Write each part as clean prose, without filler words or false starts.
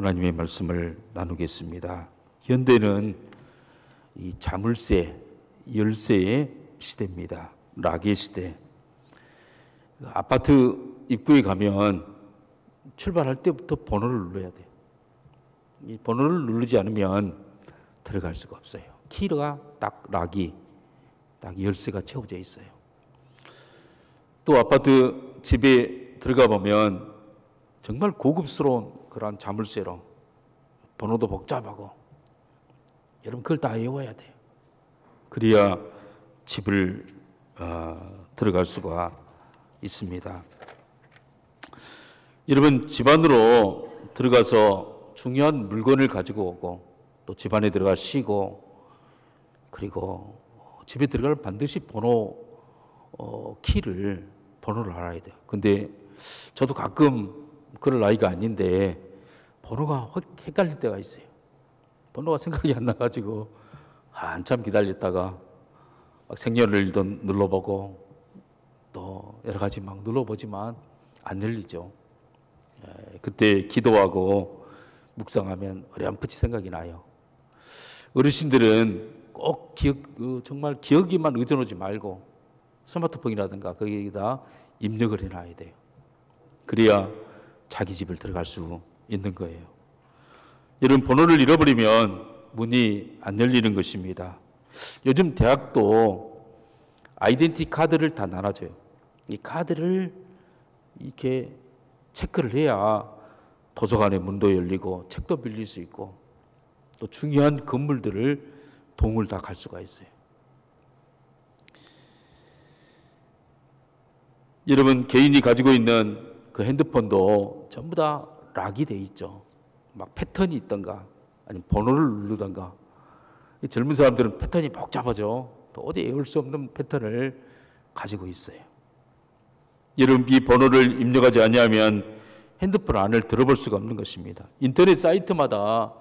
하나님의 말씀을 나누겠습니다. 현대는 이 자물쇠, 열쇠의 시대입니다. 락의 시대. 아파트 입구에 가면 출발할 때부터 번호를 눌러야 돼요. 이 번호를 누르지 않으면 들어갈 수가 없어요. 키가 딱 락이 딱 열쇠가 채워져 있어요. 또 아파트 집에 들어가 보면 정말 고급스러운 그런 자물쇠로 번호도 복잡하고 여러분 그걸 다 외워야 돼요. 그래야 집을 들어갈 수가 있습니다. 여러분 집 안으로 들어가서 중요한 물건을 가지고 오고 또 집 안에 들어가 쉬고 그리고 집에 들어가면 반드시 번호를 알아야 돼요. 근데 저도 가끔 그럴 나이가 아닌데 번호가 확 헷갈릴 때가 있어요. 번호가 생각이 안 나가지고 한참 기다렸다가 막 생년월일도 눌러보고 또 여러 가지 막 눌러보지만 안 열리죠. 그때 기도하고 묵상하면 어렴풋이 생각이 나요. 어르신들은 꼭 정말 기억에만 의존하지 말고 스마트폰이라든가 거기에다 입력을 해놔야 돼요. 그래야 자기 집을 들어갈 수 있는 거예요. 여러분 번호를 잃어버리면 문이 안 열리는 것입니다. 요즘 대학도 아이덴티 카드를 다 나눠줘요. 이 카드를 이렇게 체크를 해야 도서관의 문도 열리고 책도 빌릴 수 있고 또 중요한 건물들을 동을 다 갈 수가 있어요. 여러분 개인이 가지고 있는 그 핸드폰도 전부 다 락이 돼 있죠. 막 패턴이 있던가 아니면 번호를 누르던가. 젊은 사람들은 패턴이 복잡하죠. 또 어디 외울 수 없는 패턴을 가지고 있어요. 여러분 이 번호를 입력하지 않으면 핸드폰 안을 들어볼 수가 없는 것입니다. 인터넷 사이트마다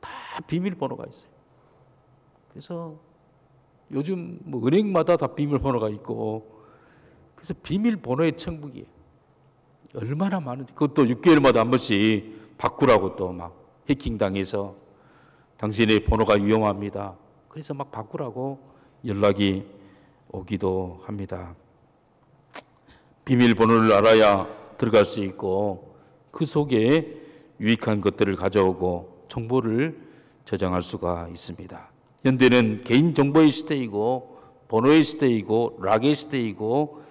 다 비밀번호가 있어요. 그래서 요즘 뭐 은행마다 다 비밀번호가 있고 그래서 비밀번호의 천국이에요. 얼마나 많은지. 그것도 6개월마다 한 번씩 바꾸라고 또 막 해킹당해서 당신의 번호가 위험합니다. 그래서 막 바꾸라고 연락이 오기도 합니다. 비밀번호를 알아야 들어갈 수 있고 그 속에 유익한 것들을 가져오고 정보를 저장할 수가 있습니다. 현대는 개인정보의 시대이고 번호의 시대이고 락의 시대이고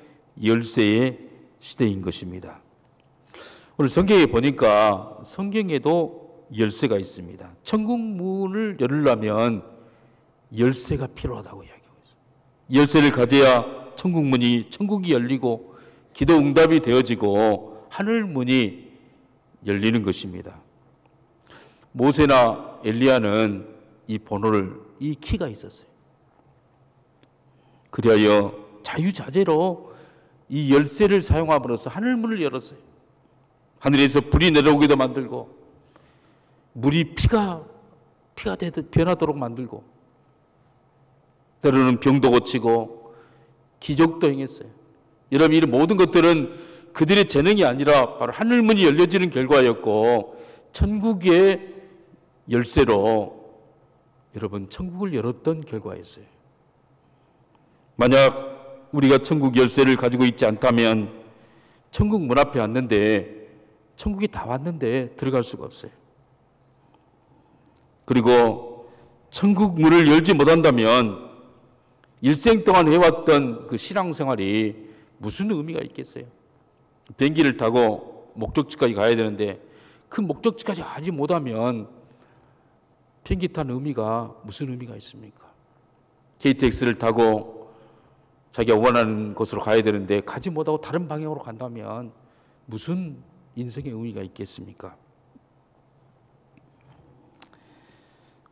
열쇠의 시대인 것입니다. 오늘 성경에 보니까 성경에도 열쇠가 있습니다. 천국 문을 열으려면 열쇠가 필요하다고 이야기하고 있어요. 열쇠를 가져야 천국이 열리고 기도 응답이 되어지고 하늘 문이 열리는 것입니다. 모세나 엘리야는 이 키가 있었어요. 그리하여 자유자재로 이 열쇠를 사용함으로써 하늘 문을 열었어요. 하늘에서 불이 내려오기도 만들고 물이 피가 변하도록 만들고 때로는 병도 고치고 기적도 행했어요. 여러분 이 모든 것들은 그들의 재능이 아니라 바로 하늘문이 열려지는 결과였고 천국의 열쇠로 여러분 천국을 열었던 결과였어요. 만약 우리가 천국 열쇠를 가지고 있지 않다면 천국 문 앞에 왔는데 천국이 다 왔는데 들어갈 수가 없어요. 그리고 천국 문을 열지 못한다면 일생 동안 해왔던 그 신앙생활이 무슨 의미가 있겠어요? 비행기를 타고 목적지까지 가야 되는데 그 목적지까지 가지 못하면 비행기 탄 의미가 무슨 의미가 있습니까? KTX를 타고 자기가 원하는 곳으로 가야 되는데 가지 못하고 다른 방향으로 간다면 무슨 인생의 의미가 있겠습니까?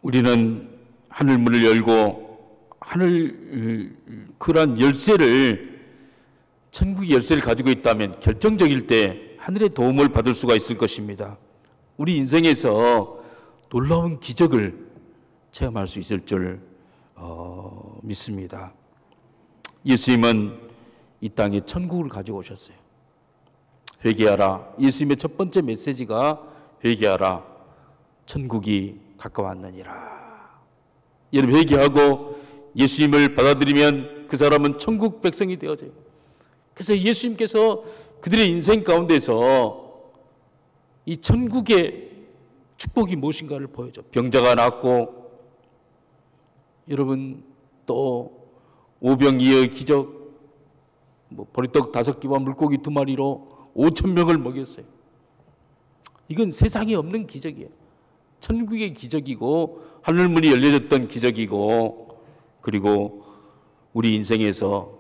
우리는 하늘문을 열고 그러한 열쇠를 천국의 열쇠를 가지고 있다면 결정적일 때 하늘의 도움을 받을 수가 있을 것입니다. 우리 인생에서 놀라운 기적을 체험할 수 있을 줄 믿습니다. 예수님은 이 땅에 천국을 가지고 오셨어요. 회개하라. 예수님의 첫 번째 메시지가 회개하라. 천국이 가까웠느니라. 여러분, 회개하고 예수님을 받아들이면 그 사람은 천국 백성이 되어져요. 그래서 예수님께서 그들의 인생 가운데서 이 천국의 축복이 무엇인가를 보여줘. 병자가 낫고, 여러분, 또 오병이어의 기적, 보리떡 5개와 물고기 2마리로 5,000명을 먹였어요. 이건 세상에 없는 기적이에요. 천국의 기적이고 하늘문이 열려졌던 기적이고, 그리고 우리 인생에서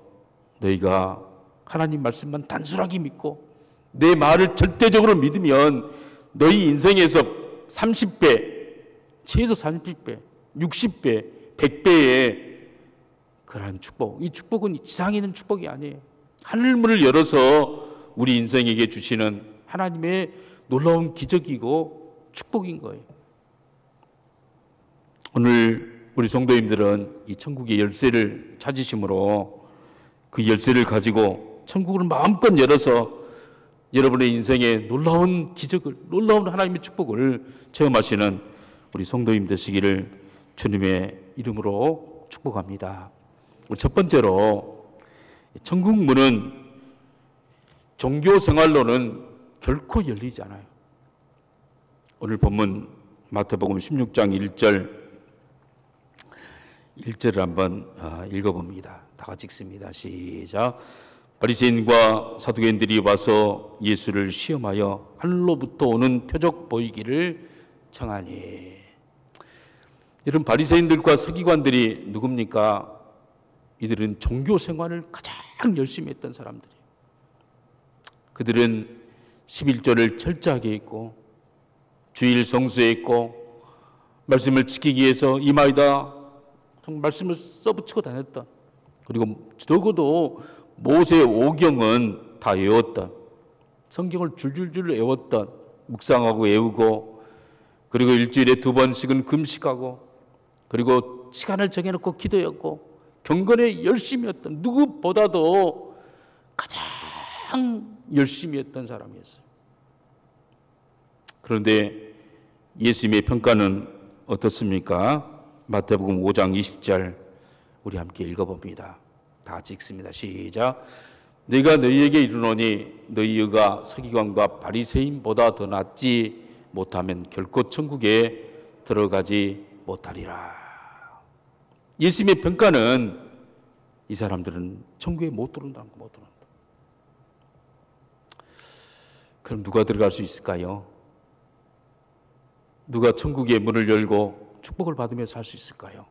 너희가 하나님 말씀만 단순하게 믿고 내 말을 절대적으로 믿으면 너희 인생에서 30배, 최소 30배, 60배, 100배의 그러한 축복. 이 축복은 지상에 있는 축복이 아니에요. 하늘문을 열어서 우리 인생에게 주시는 하나님의 놀라운 기적이고 축복인 거예요. 오늘 우리 성도님들은 이 천국의 열쇠를 찾으심으로 그 열쇠를 가지고 천국을 마음껏 열어서 여러분의 인생에 놀라운 기적을, 놀라운 하나님의 축복을 체험하시는 우리 성도님 되시기를 주님의 이름으로 축복합니다. 첫 번째로, 천국 문은 종교 생활로는 결코 열리지 않아요. 오늘 본문 마태복음 16장 1절을 한번 읽어봅니다. 다 같이 읽습니다. 시작. 바리새인과 사두개인들이 와서 예수를 시험하여 하늘로부터 오는 표적 보이기를 청하니. 이런 바리새인들과 서기관들이 누굽니까? 이들은 종교 생활을 가장 열심히 했던 사람들이에요. 그들은 11조를 철저하게 했고, 주일 성수했고, 말씀을 지키기 위해서 이마에다 말씀을 써붙이고 다녔던, 그리고 적어도 모세의 5경은 다 외웠던, 성경을 줄줄줄 외웠던, 묵상하고 외우고, 그리고 일주일에 2번씩은 금식하고, 그리고 시간을 정해놓고 기도했고, 경건에 열심히 했던, 누구보다도 가장 열심히 했던 사람이었어요. 그런데 예수님의 평가는 어떻습니까? 마태복음 5장 20절 우리 함께 읽어봅니다. 다 같이 읽습니다. 시작. 내가 너희에게 이르노니 너희가 서기관과 바리새인보다 더 낫지 못하면 결코 천국에 들어가지 못하리라. 예수님의 평가는 이 사람들은 천국에 못 들어온다. 그럼 누가 들어갈 수 있을까요? 누가 천국의 문을 열고 축복을 받으며 살 수 있을까요?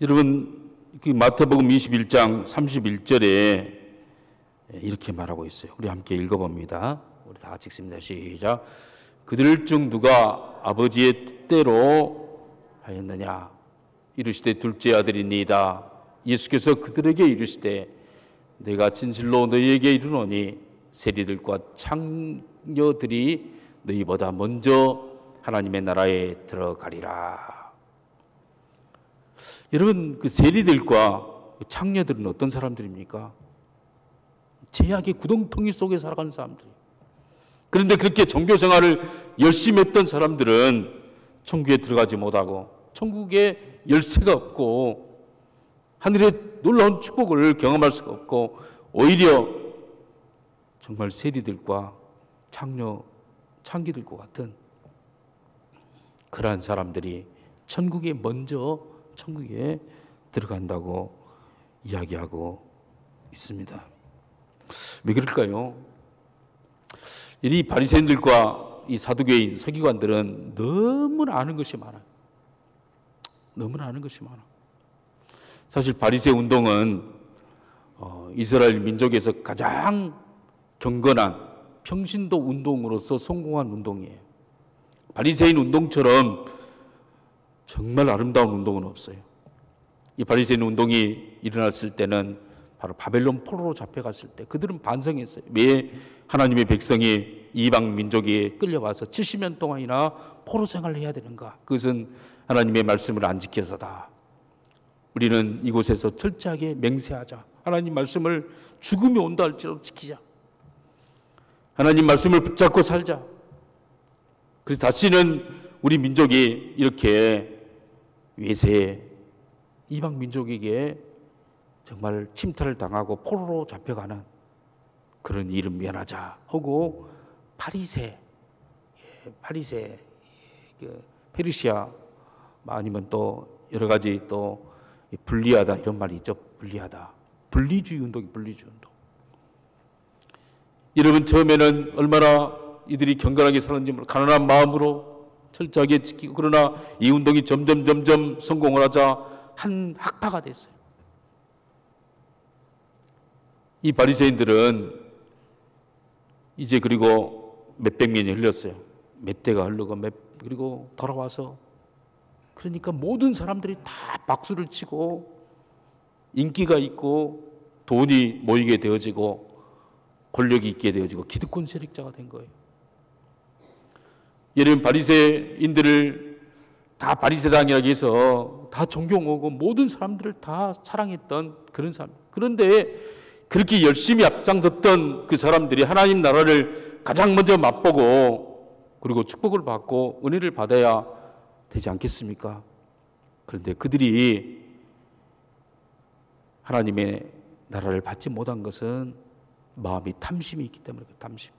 여러분, 마태복음 21장 31절에 이렇게 말하고 있어요. 우리 함께 읽어봅니다. 우리 다 같이 읽습니다. 시작. 그들 중 누가 아버지의 뜻대로 하였느냐? 이르시되 둘째 아들이니이다. 예수께서 그들에게 이르시되 내가 진실로 너희에게 이르노니 세리들과 창녀들이 너희보다 먼저 하나님의 나라에 들어가리라. 여러분, 그 세리들과 창녀들은 어떤 사람들입니까? 제약의 구덩텅이 속에 살아가는 사람들이에요. 그런데 그렇게 종교 생활을 열심히 했던 사람들은 천국에 들어가지 못하고 천국에 열쇠가 없고 하늘의 놀라운 축복을 경험할 수가 없고 오히려 정말 세리들과 창기들과 같은 그러한 사람들이 천국에 먼저 천국에 들어간다고 이야기하고 있습니다. 왜 그럴까요? 이 바리새인들과 이 사두개인 서기관들은 너무나 아는 것이 많아요. 너무나 아는 것이 많아. 사실 바리새 운동은 이스라엘 민족에서 가장 경건한 평신도 운동으로서 성공한 운동이에요. 바리새인 운동처럼 정말 아름다운 운동은 없어요. 이 바리새인 운동이 일어났을 때는 바로 바벨론 포로로 잡혀갔을 때 그들은 반성했어요. 왜 하나님의 백성이 이방 민족에 끌려와서 70년 동안이나 포로 생활을 해야 되는가? 그것은 하나님의 말씀을 안 지켜서다. 우리는 이곳에서 철저하게 맹세하자. 하나님 말씀을 죽음이 온다 할지라도 지키자. 하나님 말씀을 붙잡고 살자. 그래서 다시는 우리 민족이 이렇게 외세 이방 민족에게 정말 침탈을 당하고 포로로 잡혀가는 그런 일은 면하자 하고 파리세, 페르시아 아니면 또 여러 가지 또 분리하다 이런 말이 있죠. 분리하다. 분리주의 운동. 여러분 처음에는 얼마나 이들이 경건하게 살았는지 몰라. 가난한 마음으로 철저하게 지키고 그러나 이 운동이 점점 성공을 하자 한 학파가 됐어요. 이 바리새인들은 이제 그리고 몇백 년이 흘렀어요. 몇 대가 흐르고 그리고 돌아와서 그러니까 모든 사람들이 다 박수를 치고 인기가 있고 돈이 모이게 되어지고 권력이 있게 되어지고 기득권 세력자가 된 거예요. 여러분 바리새인들을 다 바리새당이라고 해서 다 존경하고 모든 사람들을 다 사랑했던 그런 사람. 그런데 그렇게 열심히 앞장섰던 그 사람들이 하나님 나라를 가장 먼저 맛보고 그리고 축복을 받고 은혜를 받아야 되지 않겠습니까? 그런데 그들이 하나님의 나라를 받지 못한 것은 마음이 탐심이 있기 때문에 탐심.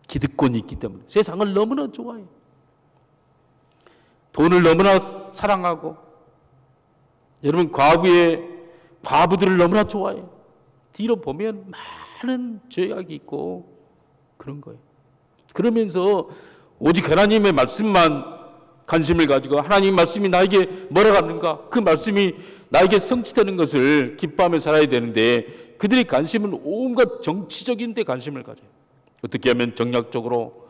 기득권이 있기 때문에 세상을 너무나 좋아해요. 돈을 너무나 사랑하고 여러분 과부들을 너무나 좋아해요. 뒤로 보면 많은 죄악이 있고 그런 거예요. 그러면서 오직 하나님의 말씀만 관심을 가지고 하나님의 말씀이 나에게 뭐라고 하는가 그 말씀이 나에게 성취되는 것을 기뻐하며 살아야 되는데 그들의 관심은 온갖 정치적인 데 관심을 가져요. 어떻게 하면 정략적으로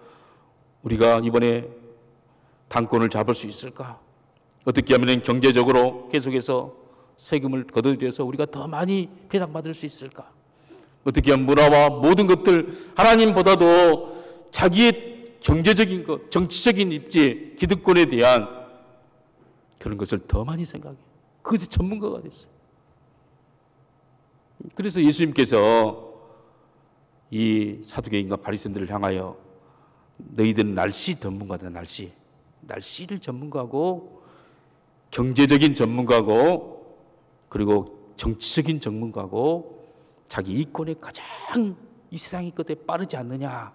우리가 이번에 당권을 잡을 수 있을까? 어떻게 하면 경제적으로 계속해서 세금을 거둬들여서 우리가 더 많이 배당받을 수 있을까? 어떻게 하면 문화와 모든 것들 하나님보다도 자기의 경제적인 것, 정치적인 입지, 기득권에 대한 그런 것을 더 많이 생각해요. 그것이 전문가가 됐어요. 그래서 예수님께서 이 사두개인과 바리새인들을 향하여 너희들은 날씨 전문가다. 날씨를 전문가고 경제적인 전문가고 그리고 정치적인 전문가고 자기 이권에 가장 이 세상의 것에 빠르지 않느냐.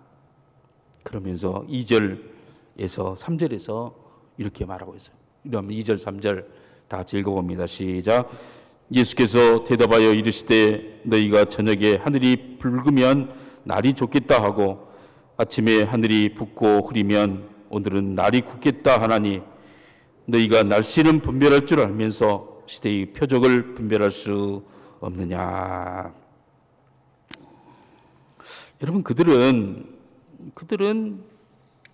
그러면서 2절에서 3절에서 이렇게 말하고 있어요. 그러면 2절 3절 다 같이 읽어봅니다. 시작. 예수께서 대답하여 이르시되 너희가 저녁에 하늘이 붉으면 날이 좋겠다 하고 아침에 하늘이 붓고 흐리면 오늘은 날이 굳겠다 하나니 너희가 날씨는 분별할 줄 알면서 시대의 표적을 분별할 수 없느냐. 여러분 그들은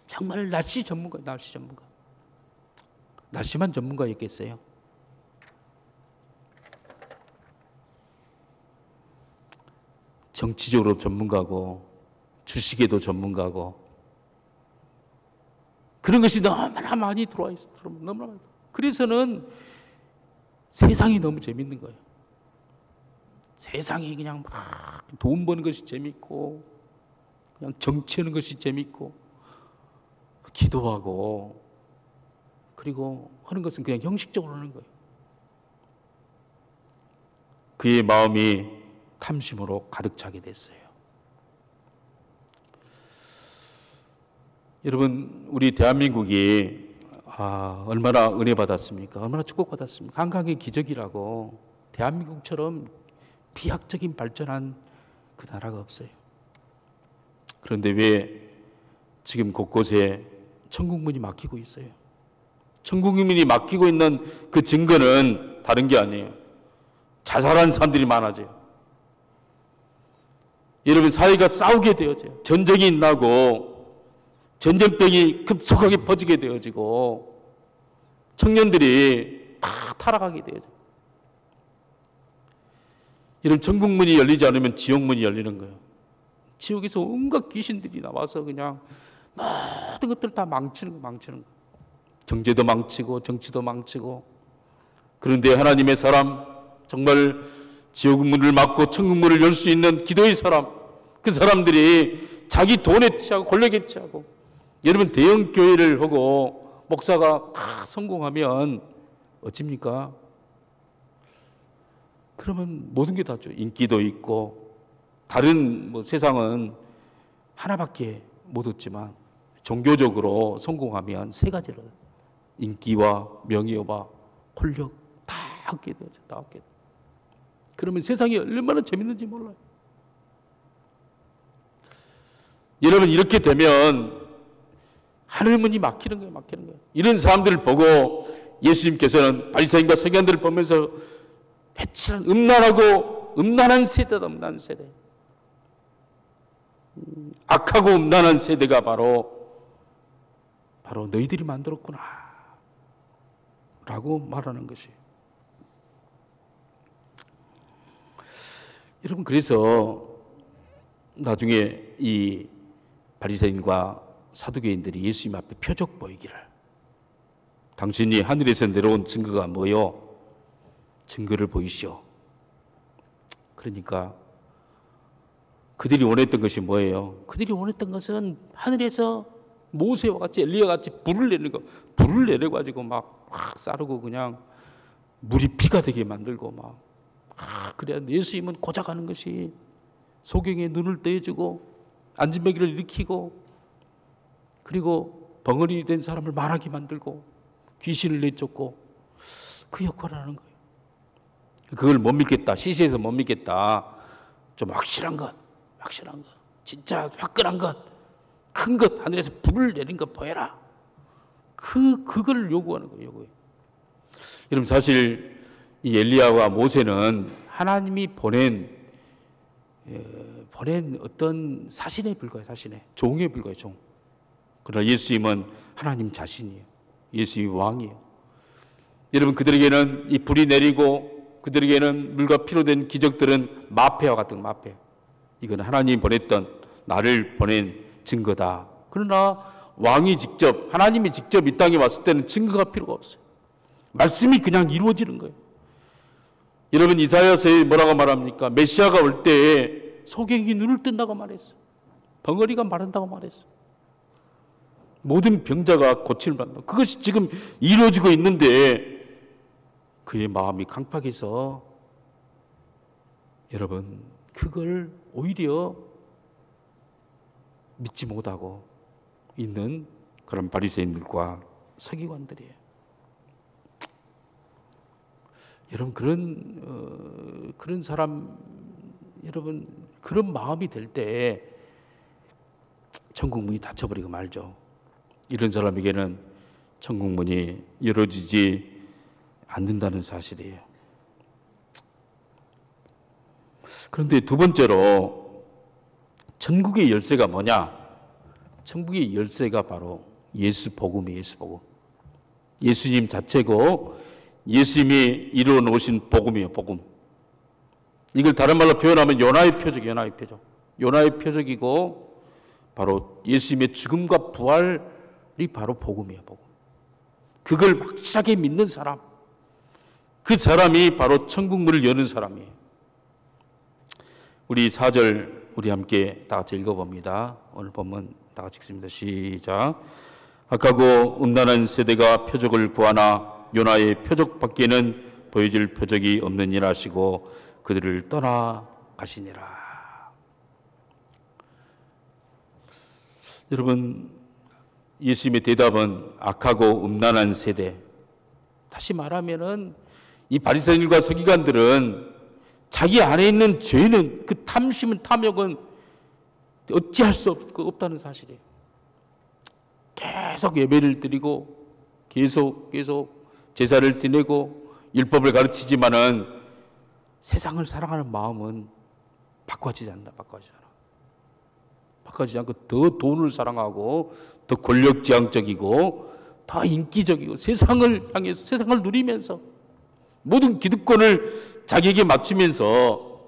정말 날씨 전문가. 날씨만 전문가였겠어요? 정치적으로 전문가고 주식에도 전문가고 그런 것이 너무나 많이 들어와 있어요. 너무나 많이. 그래서는 세상이 너무 재밌는 거예요. 세상이 그냥 막 돈 버는 것이 재밌고 그냥 정치하는 것이 재밌고 기도하고 그리고 하는 것은 그냥 형식적으로 하는 거예요. 그의 마음이 탐심으로 가득 차게 됐어요. 여러분 우리 대한민국이 얼마나 은혜 받았습니까? 얼마나 축복받았습니까? 한강의 기적이라고 대한민국처럼 비약적인 발전한 그 나라가 없어요. 그런데 왜 지금 곳곳에 천국문이 막히고 있어요? 천국문이 막히고 있는 그 증거는 다른 게 아니에요. 자살한 사람들이 많아져요. 여러분 사회가 싸우게 되어져요. 전쟁이 나고 전쟁병이 급속하게 퍼지게 되어지고 청년들이 다 타락하게 되어져요. 이런 천국문이 열리지 않으면 지옥문이 열리는 거예요. 지옥에서 온갖 귀신들이 나와서 그냥 모든 것들 다 망치는 거예요. 경제도 망치고 정치도 망치고. 그런데 하나님의 사람, 정말 지옥문을 막고 천국문을 열 수 있는 기도의 사람, 그 사람들이 자기 돈에 취하고 권력에 취하고 여러분 대형 교회를 하고 목사가 다 성공하면 어찌입니까? 그러면 모든 게 다죠. 인기도 있고 다른 세상은 하나밖에 못 얻지만 종교적으로 성공하면 세 가지로 인기와 명예와 권력 다 얻게 되죠. 다 얻게 돼. 그러면 세상이 얼마나 재밌는지 몰라요. 여러분 이렇게 되면 하늘문이 막히는 거예요. 막히는 거예요. 이런 사람들을 보고 예수님께서는 바리새인과 서기관들을 보면서 배칠한 음란한 세대다. 음란한 세대. 악하고 음란한 세대가 바로 너희들이 만들었구나 라고 말하는 것이. 여러분 그래서 나중에 이 바리새인과 사두개인들이 예수님 앞에 표적 보이기를, 당신이 하늘에서 내려온 증거가 뭐요? 증거를 보이시오. 그러니까 그들이 원했던 것이 뭐예요? 그들이 원했던 것은 하늘에서 모세와 같이 엘리야와 같이 불을 내는 거, 불을 내려가지고 막 싸르고 그냥 물이 피가 되게 만들고 막 그래야 예수님은 고작 하는 것이 소경의 눈을 떼주고 안진뱅이를 일으키고 그리고 벙어리 된 사람을 말하게 만들고 귀신을 내쫓고 그 역할을 하는 거예요. 그걸 못 믿겠다. 시시해서 못 믿겠다. 좀 확실한 것, 진짜 화끈한 것, 큰 것, 하늘에서 불을 내린 것 보여라. 그걸 요구하는 거예요. 요구해요. 여러분 사실 이 엘리야와 모세는 하나님이 보낸 어떤 사신에 불과해요. 사신에. 종에 불과해요. 종. 그러나 예수님은 하나님 자신이에요. 예수님이 왕이에요. 여러분 그들에게는 이 불이 내리고 그들에게는 물과 피로 된 기적들은 마패와 같은 마패. 이건 하나님이 보냈던, 나를 보낸 증거다. 그러나 왕이 직접, 하나님이 직접 이 땅에 왔을 때는 증거가 필요가 없어요. 말씀이 그냥 이루어지는 거예요. 여러분 이사야서에 뭐라고 말합니까? 메시아가 올 때에 소경이 눈을 뜬다고 말했어. 벙어리가 마른다고 말했어. 모든 병자가 고침을 받는다. 그것이 지금 이루어지고 있는데 그의 마음이 강팍해서 여러분 그걸 오히려 믿지 못하고 있는 그런 바리새인들과 서기관들이에요. 여러분 그런 사람, 여러분 그런 마음이 될 때 천국 문이 닫혀버리고 말죠. 이런 사람에게는 천국 문이 열어지지 않는다는 사실이에요. 그런데 두 번째로 천국의 열쇠가 뭐냐? 천국의 열쇠가 바로 예수 복음이에요. 예수 복음. 예수님 자체고 예수님이 이루어 놓으신 복음이에요. 복음. 이걸 다른 말로 표현하면 요나의 표적이에요. 요나의 표적. 요나의 표적이고 바로 예수님의 죽음과 부활이 바로 복음이에요. 복음. 그걸 확실하게 믿는 사람, 그 사람이 바로 천국 문을 여는 사람이에요. 우리 4절 우리 함께 다 같이 읽어봅니다. 오늘 본문 다 같이 읽습니다. 시작. 악하고 음란한 세대가 표적을 구하나 요나의 표적 밖에는 보여줄 표적이 없느니라 하시고 그들을 떠나 가시니라. 여러분 예수님의 대답은 악하고 음란한 세대. 다시 말하면은 이 바리새인들과 서기관들은 자기 안에 있는 죄는, 그 탐심은, 탐욕은 어찌할 수 없다는 사실이에요. 계속 예배를 드리고 계속 제사를 지내고 율법을 가르치지만은 세상을 사랑하는 마음은 바꿔지지 않는다. 바꿔지지 않고 더 돈을 사랑하고 더 권력지향적이고 더 인기적이고 세상을 향해서 세상을 누리면서 모든 기득권을 자기에게 맞추면서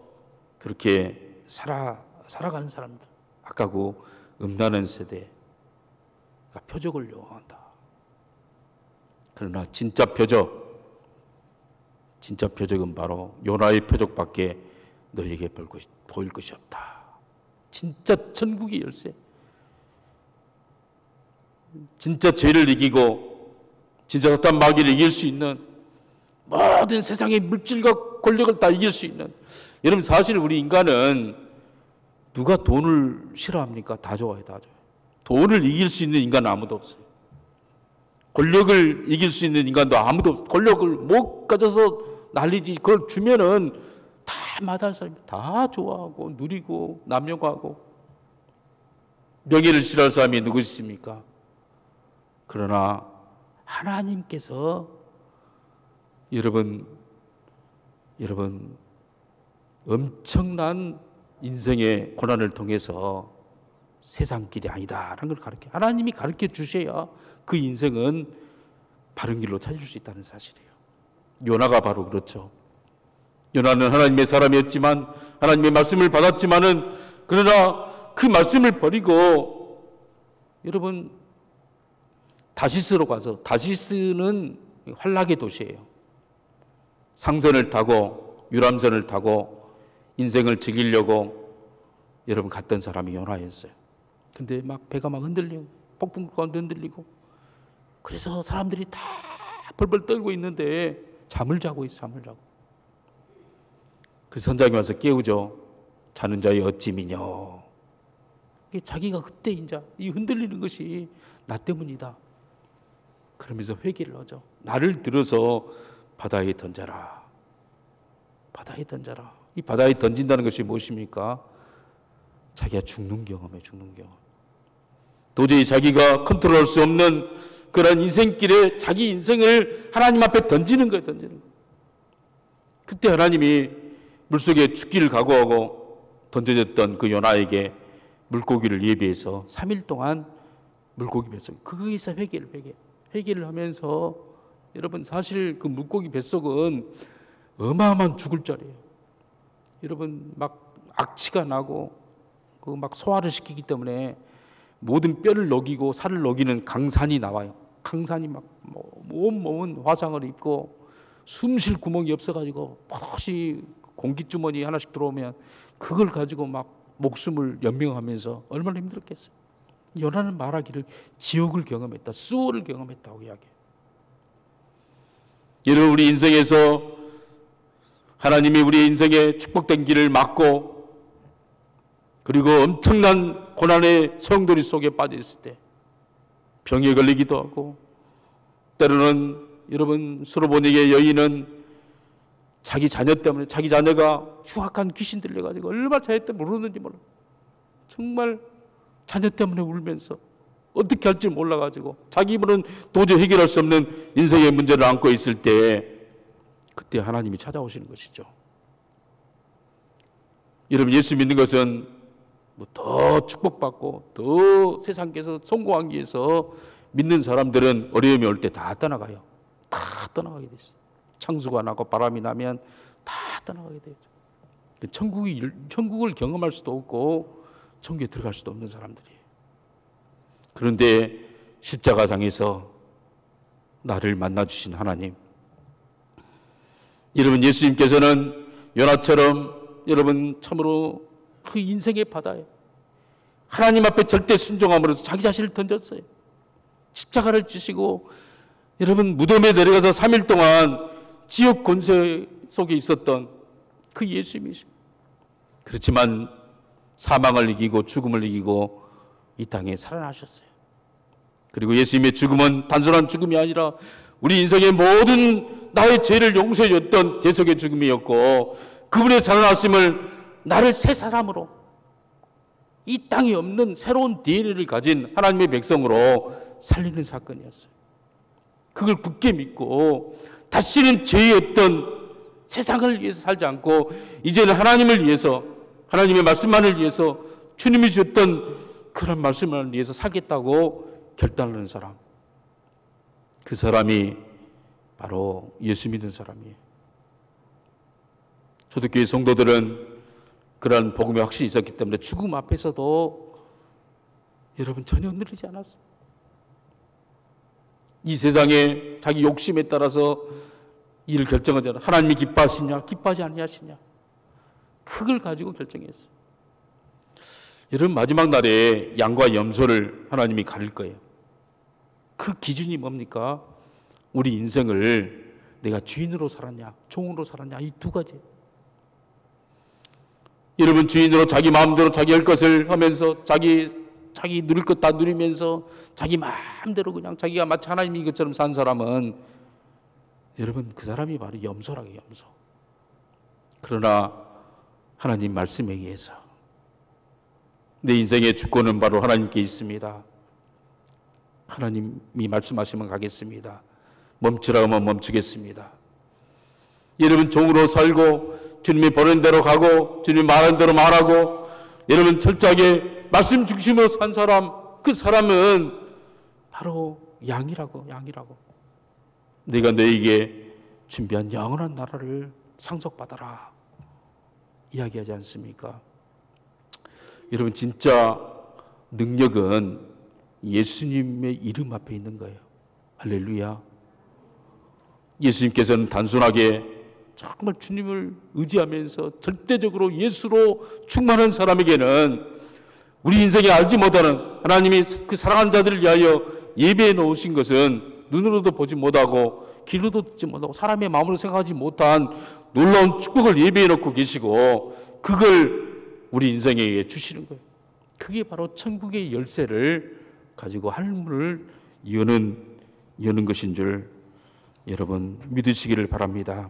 그렇게 살아가는 사람들, 악하고 음란한 세대가 표적을 요구한다. 그러나 진짜 표적은 바로 요나의 표적밖에 너에게 보일 것이 없다. 진짜 천국의 열쇠. 진짜 죄를 이기고 진짜 어떤 마귀를 이길 수 있는 모든 세상의 물질과 권력을 다 이길 수 있는, 여러분 사실 우리 인간은 누가 돈을 싫어합니까? 다 좋아해요. 다 좋아해요. 돈을 이길 수 있는 인간은 아무도 없어요. 권력을 이길 수 있는 인간도 아무도 없어요. 권력을 못 가져서 난리지. 그걸 주면은 다 마다할 사람이 다 좋아하고 누리고 남용하고. 명예를 싫어할 사람이 누구 있습니까? 그러나 하나님께서 여러분 엄청난 인생의 고난을 통해서 세상 길이 아니다라는 걸 가르쳐, 하나님이 가르쳐 주셔야 그 인생은 바른 길로 찾을 수 있다는 사실이에요. 요나가 바로 그렇죠. 요나는 하나님의 사람이었지만, 하나님의 말씀을 받았지만은, 그러나 그 말씀을 버리고 여러분 다시스로 가서, 다시스는 환락의 도시예요. 상선을 타고 유람선을 타고 인생을 즐기려고 여러분 갔던 사람이 요나였어요. 근데 막 배가 막 흔들리고 폭풍 가운데 흔들리고, 그래서 사람들이 다 벌벌 떨고 있는데 잠을 자고 있어. 잠을 자고. 그 선장이 와서 깨우죠. 자는 자의 어찌 미뇨. 자기가 그때 이제 이 흔들리는 것이 나 때문이다. 그러면서 회개를 하죠. 나를 들어서 바다에 던져라. 바다에 던져라. 이 바다에 던진다는 것이 무엇입니까? 자기가 죽는 경험이에요. 죽는 경험. 도저히 자기가 컨트롤할 수 없는 그런 인생길에 자기 인생을 하나님 앞에 던지는 거예요. 던지는 거예요. 그때 하나님이 물속에 죽기를 각오하고 던져졌던 그 요나에게 물고기를 예비해서 3일 동안 물고기 뱃속, 거기서 회개를 하면서, 여러분 사실 그 물고기 뱃속은 어마어마한 죽을 자리예요. 여러분 막 악취가 나고 그 막 소화를 시키기 때문에 모든 뼈를 녹이고 살을 녹이는 강산이 나와요. 강산이 막 온몸은 화상을 입고 숨 쉴 구멍이 없어가지고 버릇이 공기주머니 하나씩 들어오면 그걸 가지고 막 목숨을 연명하면서 얼마나 힘들었겠어요. 요나는 말하기를 지옥을 경험했다, 수월을 경험했다고 이야기해요. 여러분 우리 인생에서 하나님이 우리의 인생에 축복된 길을 막고, 그리고 엄청난 고난의 소용돌이 속에 빠져 있을 때 병에 걸리기도 하고, 때로는 여러분 수로보니게 여인은 자기 자녀 때문에, 자기 자녀가 흉악한 귀신 들려가지고 얼마나 자녀 때문에 울었는지 몰라. 정말 자녀 때문에 울면서 어떻게 할지 몰라가지고 자기 입으로는 도저히 해결할 수 없는 인생의 문제를 안고 있을 때, 그때 하나님이 찾아오시는 것이죠. 여러분 예수 믿는 것은 더 축복받고 더 세상에서 성공하기 위해서 믿는 사람들은 어려움이 올 때 다 떠나가요. 다 떠나가게 돼 있어요. 창수가 나고 바람이 나면 다 떠나가게 되죠. 천국을 경험할 수도 없고 천국에 들어갈 수도 없는 사람들이에요. 그런데 십자가상에서 나를 만나주신 하나님, 여러분 예수님께서는 요나처럼 여러분 참으로 그 인생의 바다에 하나님 앞에 절대 순종함으로써 자기 자신을 던졌어요. 십자가를 지시고 여러분 무덤에 내려가서 3일 동안 지옥 권세 속에 있었던 그 예수님이시죠. 그렇지만 사망을 이기고 죽음을 이기고 이 땅에 살아나셨어요. 그리고 예수님의 죽음은 단순한 죽음이 아니라 우리 인생의 모든 나의 죄를 용서해 줬던 대속의 죽음이었고, 그분의 살아나심을 나를 새 사람으로, 이 땅에 없는 새로운 DNA를 가진 하나님의 백성으로 살리는 사건이었어요. 그걸 굳게 믿고 다시는 죄의 어떤 세상을 위해서 살지 않고 이제는 하나님을 위해서, 하나님의 말씀만을 위해서, 주님이 주셨던 그런 말씀을 위해서 살겠다고 결단하는 사람, 그 사람이 바로 예수 믿는 사람이에요. 초대교회 성도들은 그런 복음이 확실히 있었기 때문에 죽음 앞에서도 여러분 전혀 흔들리지 않았어요. 이 세상에 자기 욕심에 따라서 일을 결정하잖아요. 하나님이 기뻐하시냐 기뻐하지 아니하시냐, 그걸 가지고 결정했어요. 여러분 마지막 날에 양과 염소를 하나님이 가릴 거예요. 그 기준이 뭡니까? 우리 인생을 내가 주인으로 살았냐, 종으로 살았냐, 이 두 가지. 여러분, 주인으로 자기 마음대로 자기 할 것을 하면서 자기 누릴 것 다 누리면서 자기 마음대로 그냥 자기가 마치 하나님인 것처럼 산 사람은, 여러분, 그 사람이 바로 염소라고, 염소. 그러나 하나님 말씀에 의해서 내 인생의 주권은 바로 하나님께 있습니다. 하나님이 말씀하시면 가겠습니다. 멈추라 하면 멈추겠습니다. 여러분, 종으로 살고 주님이 보낸 대로 가고 주님이 말한 대로 말하고 여러분 철저하게 말씀 중심으로 산 사람, 그 사람은 바로 양이라고. 내가 너에게 준비한 영원한 나라를 상속받아라 이야기하지 않습니까? 여러분, 진짜 능력은 예수님의 이름 앞에 있는 거예요. 할렐루야. 예수님께서는 단순하게 정말 주님을 의지하면서 절대적으로 예수로 충만한 사람에게는 우리 인생에 알지 못하는 하나님이 그 사랑하는 자들을 위하여 예배해 놓으신 것은 눈으로도 보지 못하고 귀로도 듣지 못하고 사람의 마음으로 생각하지 못한 놀라운 축복을 예배해 놓고 계시고, 그걸 우리 인생에 주시는 거예요. 그게 바로 천국의 열쇠를 가지고 하늘문을 여는 것인 줄 여러분 믿으시기를 바랍니다.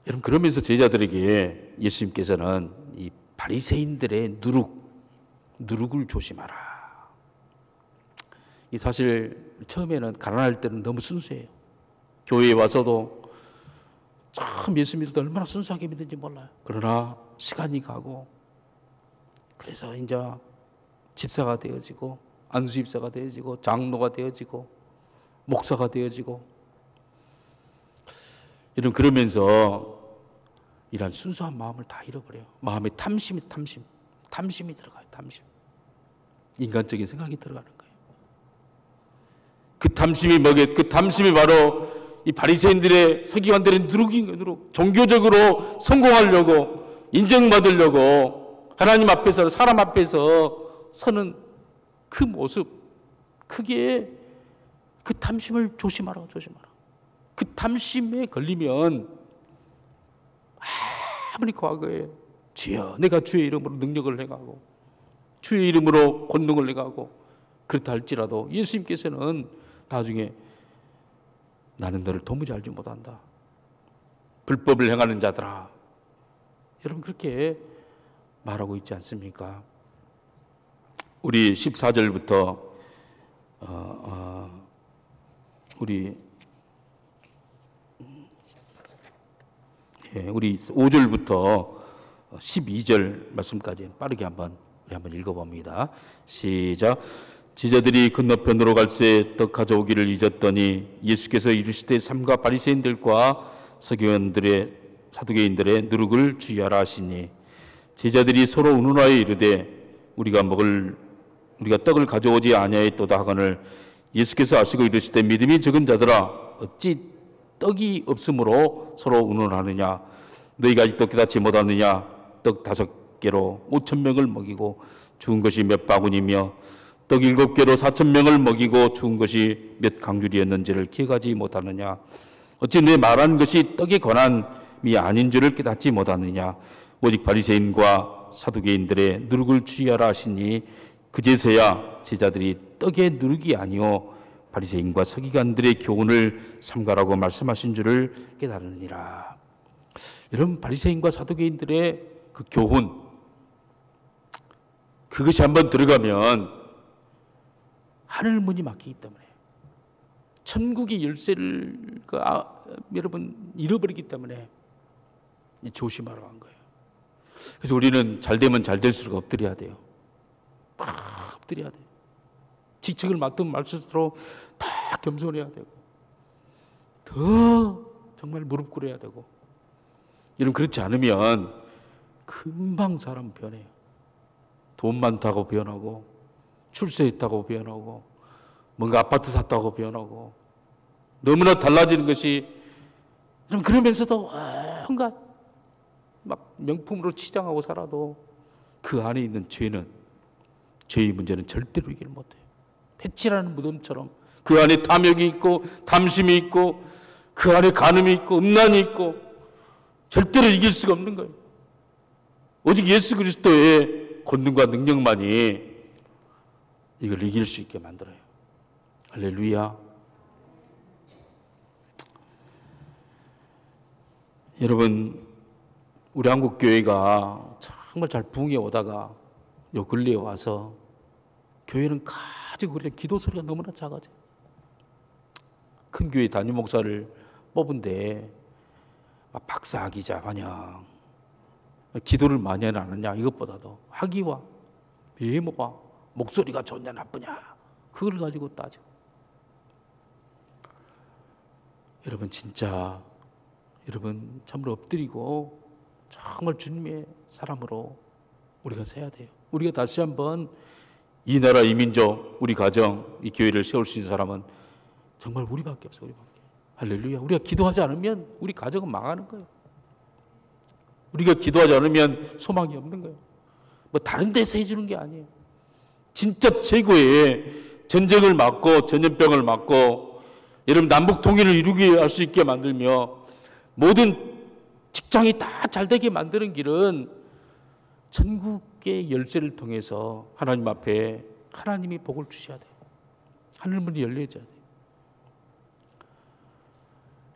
여러분, 그러면서 제자들에게 예수님께서는 이 바리새인들의 누룩을 조심하라. 이 사실 처음에는 가난할 때는 너무 순수해요. 교회에 와서도 참 예수 믿어도 얼마나 순수하게 믿는지 몰라요. 그러나 시간이 가고 그래서 이제 집사가 되어지고 안수집사가 되어지고 장로가 되어지고 목사가 되어지고, 이런 그러면서 이런 순수한 마음을 다 잃어버려요. 마음에 탐심이 들어가요. 탐심. 인간적인 생각이 들어가는 거예요. 그 탐심이 바로 이 바리새인들의 서기관들의 누룩, 종교적으로 성공하려고 인정받으려고 하나님 앞에서 사람 앞에서 서는 그 모습, 그게 그 탐심을 조심하라. 그 탐심에 걸리면 아무리 과거에 주여 내가 주의 이름으로 능력을 행하고 주의 이름으로 권능을 행하고 그렇다 할지라도 예수님께서는 나중에 나는 너를 도무지 알지 못한다. 불법을 행하는 자들아. 여러분, 그렇게 말하고 있지 않습니까? 우리 14절부터 우리 5절부터 12절 말씀까지 빠르게 한번 읽어봅니다. 시작. 제자들이 건너편으로 갈새 떡 가져오기를 잊었더니 예수께서 이르시되 삼가 바리새인들과 서기관들의 사두개인들의 누룩을 주의하라 하시니, 제자들이 서로 운운하여 이르되 우리가 떡을 가져오지 아니하였도다 하거늘, 예수께서 아시고 이르시되 믿음이 적은 자들아 어찌 떡이 없으므로 서로 운운하느냐. 너희가 아직도 깨닫지 못하느냐. 떡 5개로 5,000명을 먹이고 죽은 것이 몇 바구니며 떡 7개로 4,000명을 먹이고 죽은 것이 몇 강줄이었는지를 기억하지 못하느냐. 어찌 내 말한 것이 떡에 관함이 아닌 줄을 깨닫지 못하느냐. 오직 바리새인과 사두개인들의 누룩을 주의하라 하시니, 그제서야 제자들이 떡의 누룩이 아니요 바리새인과 서기관들의 교훈을 삼가라고 말씀하신 줄을 깨달으니라. 여러분, 바리새인과 사두개인들의 그 교훈, 그것이 한번 들어가면 하늘문이 막히기 때문에, 천국의 열쇠를 여러분 잃어버리기 때문에 조심하라고 한 거예요. 그래서 우리는 잘 되면 잘 될수록 엎드려야 돼요. 막 엎드려야 돼요. 직책을 맡으면 말수록 다 겸손해야 되고, 더 정말 무릎 꿇어야 되고. 여러분, 그렇지 않으면 금방 사람 변해요. 돈 많다고 변하고, 출세했다고 변하고, 뭔가 아파트 샀다고 변하고, 너무나 달라지는 것이, 그러면서도 뭔가 막 명품으로 치장하고 살아도 그 안에 있는 죄의 문제는 절대로 이기를 못해요. 패치라는 무덤처럼 그 안에 탐욕이 있고 탐심이 있고 그 안에 간음이 있고 음란이 있고 절대로 이길 수가 없는 거예요. 오직 예수 그리스도의 권능과 능력만이 이걸 이길 수 있게 만들어요. 할렐루야. 여러분, 우리 한국 교회가 정말 잘 부흥해 오다가 요 근래에 와서 교회는 가지고 그래 기도 소리가 너무나 작아져요. 큰 교회 담임 목사를 뽑은데 막 박사학위자 마냥 기도를 많이 안 하느냐, 이것보다도 학위와 외모와 목소리가 좋냐 나쁘냐 그걸 가지고 따져. 여러분 진짜 여러분 참으로 엎드리고 정말 주님의 사람으로 우리가 서야 돼요. 우리가 다시 한번 이 나라 이 민족 우리 가정 이 교회를 세울 수 있는 사람은 정말 우리밖에 없어요. 우리밖에. 할렐루야. 우리가 기도하지 않으면 우리 가정은 망하는 거예요. 우리가 기도하지 않으면 소망이 없는 거예요. 뭐 다른 데서 해주는 게 아니에요. 진짜 최고의 전쟁을 막고 전염병을 막고 여러분 남북 통일을 이루게 할 수 있게 만들며 모든 직장이 다 잘되게 만드는 길은 천국의 열쇠를 통해서 하나님 앞에 하나님이 복을 주셔야 돼요. 하늘문이 열려져야 돼요.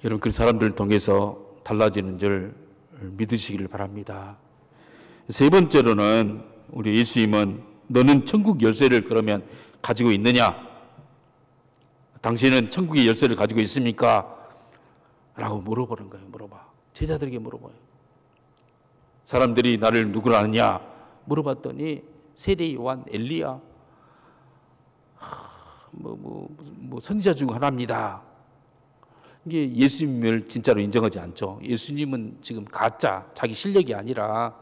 여러분 그 사람들을 통해서 달라지는 줄 믿으시기를 바랍니다. 세 번째로는 우리 예수님은 너는 천국 열쇠를 그러면 가지고 있느냐? 당신은 천국의 열쇠를 가지고 있습니까? 라고 물어보는 거예요. 물어봐. 제자들에게 물어봐요. 사람들이 나를 누구로 아느냐? 물어봤더니 세례 요한, 엘리야, 선지자 중 하나입니다. 이게 예수님을 진짜로 인정하지 않죠. 예수님은 지금 가짜, 자기 실력이 아니라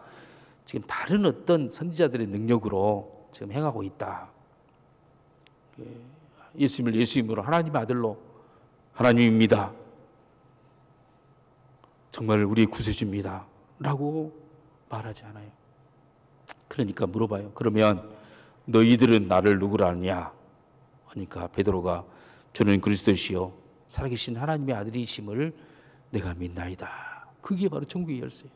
지금 다른 어떤 선지자들의 능력으로 지금 행하고 있다. 예수님을 예수님으로 하나님의 아들로 하나님입니다. 정말 우리의 구세주입니다. 라고 말하지 않아요. 그러니까 물어봐요. 그러면 너희들은 나를 누구라 하느냐? 하니까 베드로가 주는 그리스도시요 살아계신 하나님의 아들이심을 내가 믿나이다. 그게 바로 천국의 열쇠예요.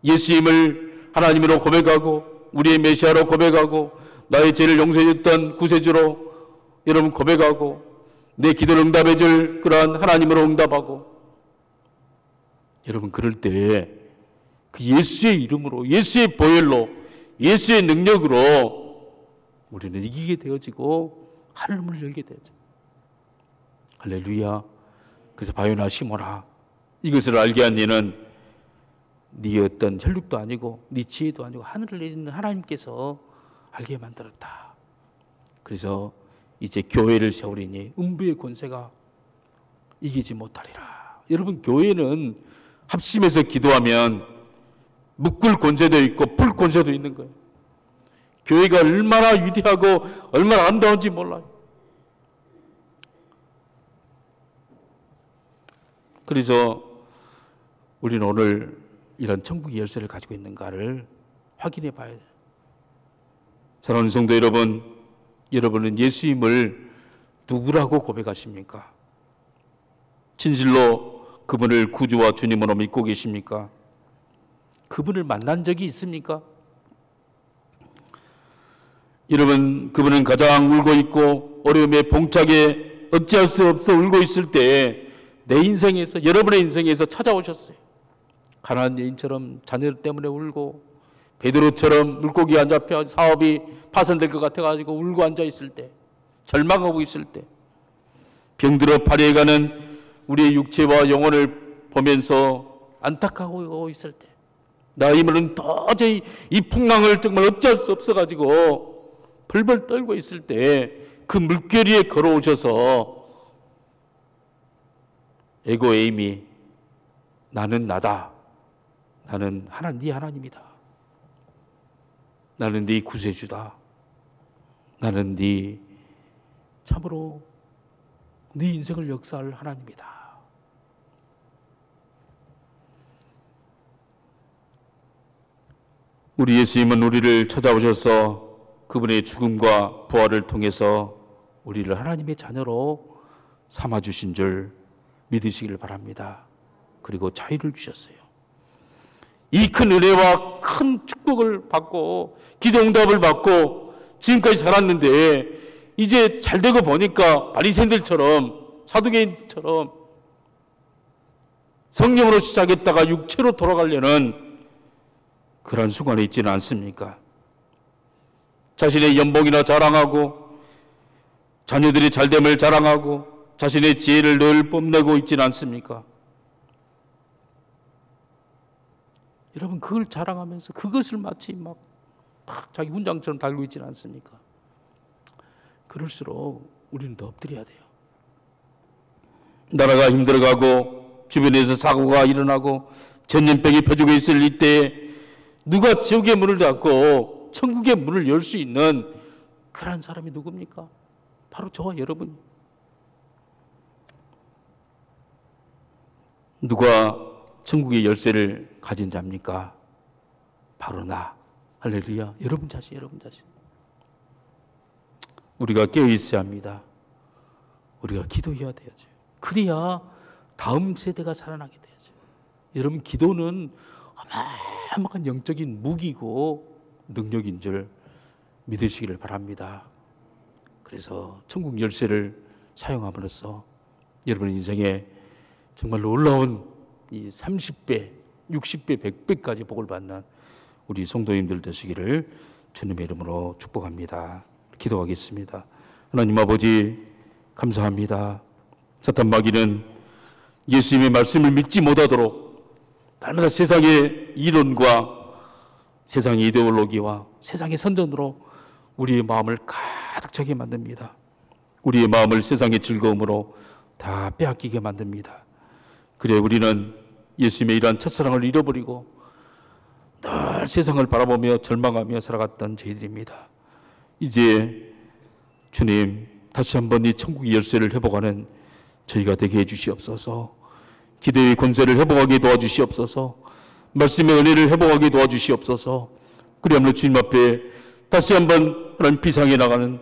예수님을 하나님으로 고백하고 우리의 메시아로 고백하고 나의 죄를 용서해 줬던 구세주로 여러분 고백하고 내 기도를 응답해 줄 그러한 하나님으로 응답하고 여러분 그럴 때 그 예수의 이름으로 예수의 보혈로 예수의 능력으로 우리는 이기게 되어지고 하늘문을 열게 되죠. 할렐루야. 그래서 바요나 시모나 이것을 알게 한 이는 네 어떤 혈육도 아니고 네 지혜도 아니고 하늘을 있는 하나님께서 알게 만들었다. 그래서 이제 교회를 세우리니 음부의 권세가 이기지 못하리라. 여러분 교회는 합심해서 기도하면 묶을 권세도 있고 풀 권세도 있는 거예요. 교회가 얼마나 위대하고 얼마나 아름다운지 몰라요. 그래서 우리는 오늘 이런 천국의 열쇠를 가지고 있는가를 확인해 봐야 돼요. 사랑하는 성도 여러분, 여러분은 예수님을 누구라고 고백하십니까? 진실로 그분을 구주와 주님으로 믿고 계십니까? 그분을 만난 적이 있습니까? 여러분, 그분은 가장 울고 있고 어려움에 봉착에 어찌할 수 없어 울고 있을 때 내 인생에서, 여러분의 인생에서 찾아오셨어요. 가난한 여인처럼 자녀 때문에 울고 베드로처럼 물고기 안 잡혀 사업이 파산될 것 같아가지고 울고 앉아있을 때, 절망하고 있을 때, 병들어 파리해가는 우리의 육체와 영혼을 보면서 안타까워 있을 때, 나 힘으로는 도저히 이 풍랑을 정말 어찌할 수 없어가지고 벌벌 떨고 있을 때 그 물결 위에 걸어오셔서 에고 에임이 나는 나다. 나는 네 하나님이다. 나는 네 구세주다. 나는 네 참으로 네 인생을 역사할 하나님이다. 우리 예수님은 우리를 찾아오셔서 그분의 죽음과 부활을 통해서 우리를 하나님의 자녀로 삼아주신 줄 믿으시길 바랍니다. 그리고 자유를 주셨어요. 이 큰 은혜와 큰 축복을 받고 기도 응답을 받고 지금까지 살았는데 이제 잘 되고 보니까 바리새인들처럼 사두개인처럼 성령으로 시작했다가 육체로 돌아가려는 그런 순간에 있지는 않습니까? 자신의 연봉이나 자랑하고 자녀들이 잘됨을 자랑하고 자신의 지혜를 늘 뽐내고 있지는 않습니까? 여러분, 그걸 자랑하면서 그것을 마치 막 자기 훈장처럼 달고 있지는 않습니까? 그럴수록 우리는 더 엎드려야 돼요. 나라가 힘들어가고 주변에서 사고가 일어나고 전염병이 퍼지고 있을 이때 누가 지옥의 문을 닫고 천국의 문을 열 수 있는 그런 사람이 누굽니까? 바로 저와 여러분. 누가 천국의 열쇠를 가진 자입니까? 바로 나. 할렐루야. 여러분 자신, 여러분 자신. 우리가 깨어 있어야 합니다. 우리가 기도해야 돼야죠. 그래야 다음 세대가 살아나게 돼야죠. 여러분, 기도는 어마어마한 영적인 무기고 능력인 줄 믿으시기를 바랍니다. 그래서 천국 열쇠를 사용함으로써 여러분 인생에 정말 놀라운 이 30배, 60배, 100배까지 복을 받는 우리 성도님들 되시기를 주님의 이름으로 축복합니다. 기도하겠습니다. 하나님 아버지, 감사합니다. 사탄 마귀는 예수님의 말씀을 믿지 못하도록 날마다 세상의 이론과 세상의 이데올로기와 세상의 선전으로 우리의 마음을 가득 차게 만듭니다. 우리의 마음을 세상의 즐거움으로 다 빼앗기게 만듭니다. 그래 우리는 예수님의 이러한 첫사랑을 잃어버리고 늘 세상을 바라보며 절망하며 살아갔던 저희들입니다. 이제 주님, 다시 한번 이 천국의 열쇠를 회복하는 저희가 되게 해주시옵소서. 기도의 권세를 회복하게 도와주시옵소서. 말씀의 은혜를 회복하게 도와주시옵소서. 그리하면 주님 앞에 다시 한번 하나님 비상에 나가는